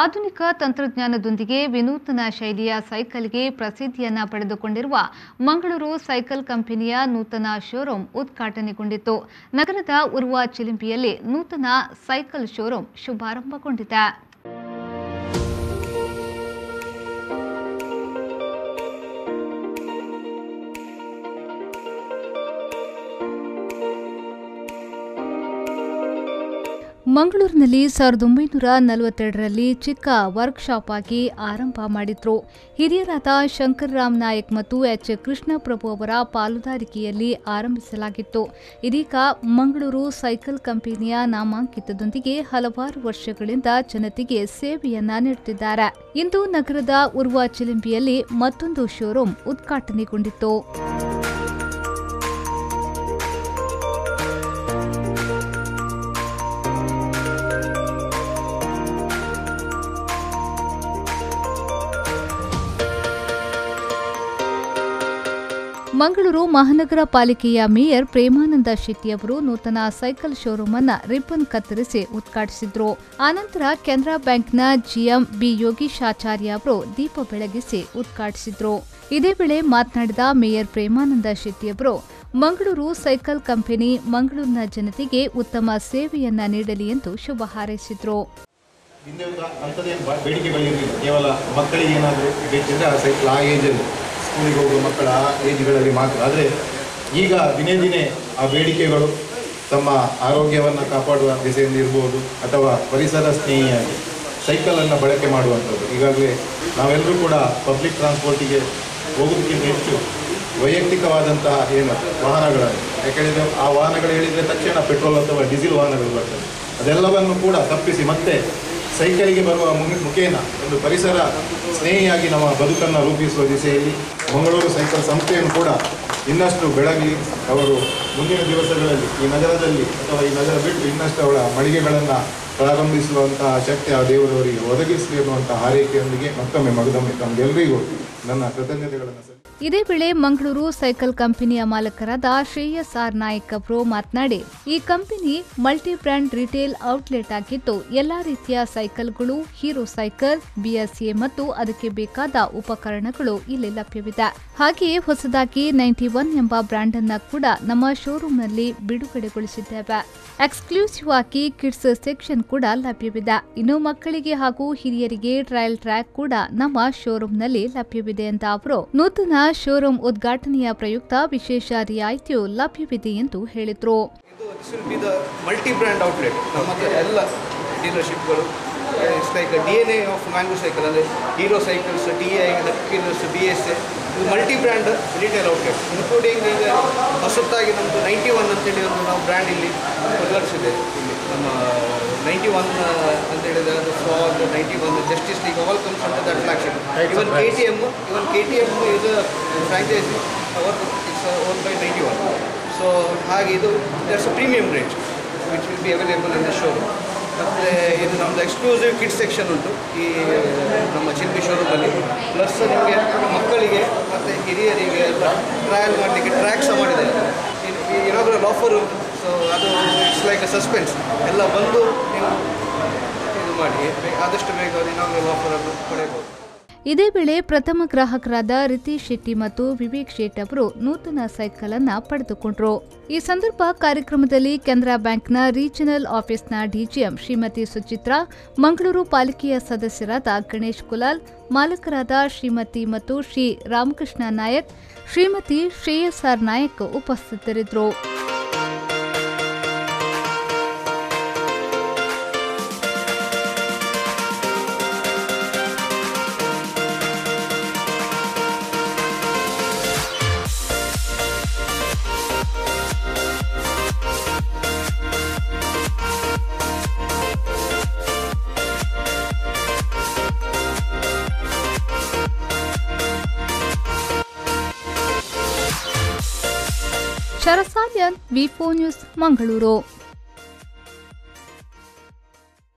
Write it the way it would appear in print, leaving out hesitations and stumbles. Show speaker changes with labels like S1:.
S1: ಆಧುನಿಕ ತಂತ್ರಜ್ಞಾನದೊಂದಿಗೆ ವಿನೂತನ ಶೈಲಿಯ ಸೈಕಲ್ಗೆ ಪ್ರಸಿದ್ಧಿಯನ್ನ ಪಡೆದುಕೊಂಡಿರುವ ಮಂಗಳೂರು ಸೈಕಲ್ ಕಂಪನಿಯ ನೂತನ ಶೋರೂಮ್ ಉದ್ಘಾಟನೆಗೊಂಡಿತು. ನಗರದ ಉರ್ವ ಚಿಲಿಂಪಿಯಲ್ಲಿ ನೂತನ ಸೈಕಲ್ ಶೋರೂಮ್ ಶುಭಾರಂಭಗೊಂಡಿದೆ. ಮಂಗಳೂರಿನಲ್ಲಿ 1942ರಲ್ಲಿ ಚಿಕ್ಕ ವರ್ಕ್ಶಾಪ್ ಆಗಿ ಆರಂಭ ಮಾಡಿದ್ರು. ಹಿರಿಯರಾದ ಶಂಕರರಾಮ್ ನಾಯಕ್ ಮತ್ತು ಎಚ್ ಕೃಷ್ಣಪ್ರಭು ಅವರ ಪಾಲುದಾರಿಕೆಯಲ್ಲಿ ಆರಂಭಿಸಲಾಗಿತ್ತು. ಇದೀಗ ಮಂಗಳೂರು ಸೈಕಲ್ ಕಂಪನಿಯ ನಾಮಾಂಕಿತದೊಂದಿಗೆ ಹಲವಾರು ವರ್ಷಗಳಿಂದ ಜನತೆಗೆ ಸೇವೆಯನ್ನ ನೀಡುತ್ತಿದ್ದಾರೆ. ಇಂದು ನಗರದ ಉರ್ವ ಚಿಲಿಂಪಿಯಲ್ಲಿ ಮತ್ತೊಂದು ಶೋರೂಮ್ ಉದ್ಘಾಟನೆಗೊಂಡಿತ್ತು. ಮಂಗಳೂರು ಮಹಾನಗರ ಪಾಲಿಕೆಯ ಮೇಯರ್ ಪ್ರೇಮಾನಂದ ಶೆಟ್ಟಿ ಅವರು ನೂತನ ಸೈಕಲ್ ಶೋರೂಮ್ ಅನ್ನು ರಿಬ್ಬನ್ ಕತ್ತರಿಸಿ ಉದ್ಘಾಟಿಸಿದ್ರು. ಆನಂತರ ಕೆನರಾ ಬ್ಯಾಂಕ್ನ ಜಿಎಂ ಬಿ ಯೋಗೀಶಾಚಾರ್ಯ ಅವರು ದೀಪ ಬೆಳಗಿಸಿ ಉದ್ಘಾಟಿಸಿದ್ರು. ಇದೇ ವೇಳೆ ಮಾತನಾಡಿದ ಮೇಯರ್ ಪ್ರೇಮಾನಂದ ಶೆಟ್ಟಿ ಅವರು ಮಂಗಳೂರು ಸೈಕಲ್ ಕಂಪನಿ ಮಂಗಳೂರಿನ ಜನತೆಗೆ ಉತ್ತಮ ಸೇವೆಯನ್ನ ನೀಡಲಿ ಎಂದು ಶುಭ ಹಾರೈಸಿದ್ರು.
S2: ಕೇವಲ ಮಕ್ಕಳಿಗೆ ಏನಾದರೂ ಬೇಕಿದ್ರೆ ಆ ಸೈಕಲ್ ಆ ಏಜಲ್ಲಿ ಸ್ಕೂಲಿಗೆ ಹೋಗುವ ಮಕ್ಕಳ ಏಜ್ಗಳಲ್ಲಿ ಮಾತ್ರ. ಆದರೆ ಈಗ ದಿನೇ ದಿನೇ ಆ ಬೇಡಿಕೆಗಳು ತಮ್ಮ ಆರೋಗ್ಯವನ್ನು ಕಾಪಾಡುವ ದಿಸೆಯಿಂದ ಇರ್ಬೋದು ಅಥವಾ ಪರಿಸರ ಸ್ನೇಹಿಯಾಗಿ ಸೈಕಲನ್ನು ಬಳಕೆ ಮಾಡುವಂಥದ್ದು. ಈಗಾಗಲೇ ನಾವೆಲ್ಲರೂ ಕೂಡ ಪಬ್ಲಿಕ್ ಟ್ರಾನ್ಸ್ಪೋರ್ಟಿಗೆ ಹೋಗೋದಕ್ಕಿಂತ ಹೆಚ್ಚು ವೈಯಕ್ತಿಕವಾದಂತಹ ಏನು ವಾಹನಗಳನ್ನು, ಯಾಕೆಂದರೆ ಆ ವಾಹನಗಳು ಹೇಳಿದರೆ ತಕ್ಷಣ ಪೆಟ್ರೋಲ್ ಅಥವಾ ಡೀಸೆಲ್ ವಾಹನಗಳು ಬರ್ತದೆ. ಅದೆಲ್ಲವನ್ನು ಕೂಡ ತಪ್ಪಿಸಿ ಮತ್ತೆ ಸೈಕಲಿಗೆ ಬರುವ ಮುಖೇನ ಒಂದು ಪರಿಸರ ಸ್ನೇಹಿಯಾಗಿ ನಮ್ಮ ಬದುಕನ್ನು ರೂಪಿಸುವ ದಿಸೆಯಲ್ಲಿ ಮಂಗಳೂರು ಸೈಕಲ್ ಸಂಸ್ಥೆಯನ್ನು ಕೂಡ ಇನ್ನಷ್ಟು ಬೆಳಗಲಿ. ಅವರು ಮುಂದಿನ ದಿವಸಗಳಲ್ಲಿ ಈ ನಗರದಲ್ಲಿ ಅಥವಾ ಈ ನಗರ ಬಿಟ್ಟು ಇನ್ನಷ್ಟು ಅವಳ ಮಳಿಗೆಗಳನ್ನು ಪ್ರಾರಂಭಿಸುವಂತಹ ಶಕ್ತಿ ಆ ದೇವರವರಿಗೆ ಒದಗಿಸಲಿ ಎನ್ನುವಂತಹ ಹಾರೈಕೆಯೊಂದಿಗೆ ಮತ್ತೊಮ್ಮೆ ಮಗದೊಮ್ಮೆ ತಮಗೆಲ್ಲರಿಗೂ ನನ್ನ ಕೃತಜ್ಞತೆಗಳನ್ನು.
S1: ಇದೇ ವೇಳೆ ಮಂಗಳೂರು ಸೈಕಲ್ ಕಂಪನಿಯ ಮಾಲಕರಾದ ಶ್ರೇಯಸ್ ಆರ್ ನಾಯಕ್ ಅವರು ಮಾತನಾಡಿ, ಈ company multi brand retail outlet ಆಗಿದ್ದು ಎಲ್ಲಾ ರೀತಿಯ ಸೈಕಲ್ಗಳು, ಹೀರೋ ಸೈಕಲ್, ಬಿಎಸ್ಎ ಮತ್ತು ಅದಕ್ಕೆ ಬೇಕಾದ ಉಪಕರಣಗಳು ಇಲ್ಲಿ ಲಭ್ಯವಿದೆ. ಹಾಗೆಯೇ ಹೊಸದಾಗಿ 91 ಎಂಬ ಬ್ರ್ಯಾಂಡ್ ಅನ್ನ ಕೂಡ ನಮ್ಮ ಶೋರೂಮ್ನಲ್ಲಿ ಬಿಡುಗಡೆಗೊಳಿಸಿದ್ದೇವೆ. ಎಕ್ಸ್ಕ್ಲೂಸಿವ್ ಆಗಿ ಕಿಡ್ಸ್ ಸೆಕ್ಷನ್ ಕೂಡ ಲಭ್ಯವಿದೆ. ಇನ್ನು ಮಕ್ಕಳಿಗೆ ಹಾಗೂ ಹಿರಿಯರಿಗೆ ಟ್ರಯಲ್ ಟ್ರ್ಯಾಕ್ ಕೂಡ ನಮ್ಮ ಶೋರೂಮ್ನಲ್ಲಿ ಲಭ್ಯವಿದೆ ಅಂತ ಅವರು ನೂತನ ಶೋರೂಮ್ ಉದ್ಘಾಟನೆಯ ಪ್ರಯುಕ್ತ ವಿಶೇಷ ರಿಯಾಯಿತಿಯು ಲಭ್ಯವಿದೆ ಎಂದು ಹೇಳಿದರು.
S3: ಮಲ್ಟಿ ಬ್ರ್ಯಾಂಡ್ ಔಟ್ಲೆಟ್ ನಮ್ಮದು ಎಲ್ಲ ಡೀಲರ್ಶಿಪ್ಗಳು it's like DNA of mango cycle ಅಂದರೆ ಹೀರೋ ಸೈಕಲ್ಸ್, TI, ಲಕ್ಕಿನರ್ಸ್, BSA ಇದು multi brand retail outlet. Including ಈಗ ಹೊಸತಾಗಿ ನಮ್ಮದು 91 ಅಂತೇಳಿ ಒಂದು ನಾವು ಬ್ರ್ಯಾಂಡ್ ಇಲ್ಲಿ ಉದ್ಘಾಟಿಸಿದೆ. ಇಲ್ಲಿ ನಮ್ಮ 91 ಅಂತೇಳಿದರೆ ಅದು fog 91 justice league all comes under that flagship. Even KTM is a franchise it's owned by 91. So ಹಾಗೆ ಇದು that's a premium range which will be available in the showroom. ಮತ್ತು ಇದು ನಮ್ಮದು ಎಕ್ಸ್ಕ್ಲೂಸಿವ್ ಕಿಡ್ಸ್ ಸೆಕ್ಷನ್ ಉಂಟು ಈ ನಮ್ಮ ಚಿಲ್ಪಿ ಶೋರೂಮಲ್ಲಿ. Plus ನಿಮಗೆ ಮಕ್ಕಳಿಗೆ ಮತ್ತು ಹಿರಿಯರಿಗೆ ಎಲ್ಲ ಟ್ರಯಲ್ ಮಾಡಲಿಕ್ಕೆ ಟ್ರ್ಯಾಕ್ ಸಹ ಮಾಡಿದ್ದಾರೆ. ಇನಾಗ್ರಲ್ ಆಫರ್ ಉಂಟು. ಸೊ ಅದು ಇಟ್ಸ್ ಲೈಕ್ ಅ ಸಸ್ಪೆನ್ಸ್. ಎಲ್ಲ ಬಂದು ನೀವು ಇದು ಮಾಡಿ ಆದಷ್ಟು ಬೇಗ ಇನಾಗ್ರಲ್ ಆಫರನ್ನು ಪಡೆಯಬಹುದು.
S1: ಇದೇ ವೇಳೆ ಪ್ರಥಮ ಗ್ರಾಹಕರಾದ ರಿತೀಶ್ ಶೆಟ್ಟಿ ಮತ್ತು ವಿವೇಕ್ ಶೇಟ್ ಅವರು ನೂತನ ಸೈಕಲ್ ಅನ್ನು ಪಡೆದುಕೊಂಡರು. ಈ ಸಂದರ್ಭ ಕಾರ್ಯಕ್ರಮದಲ್ಲಿ ಕೆನರಾ ಬ್ಯಾಂಕ್ನ ರೀಜನಲ್ ಆಫೀಸ್ನ ಡಿಜಿಎಂ ಶ್ರೀಮತಿ ಸುಚಿತ್ರಾ, ಮಂಗಳೂರು ಪಾಲಿಕೆಯ ಸದಸ್ಯರಾದ ಗಣೇಶ್ ಕುಲಾಲ್, ಮಾಲಕರಾದ ಶ್ರೀಮತಿ ಮತ್ತು ಶ್ರೀ ರಾಮಕೃಷ್ಣ ನಾಯಕ್, ಶ್ರೀಮತಿ ಶ್ರೇಯಸ್ ಆರ್ ನಾಯಕ್ ಉಪಸ್ಥಿತರಿದ್ದರು. ಶರಸಾಲ್ಯನ್, ವಿ4 ನ್ಯೂಸ್, ಮಂಗಳೂರು.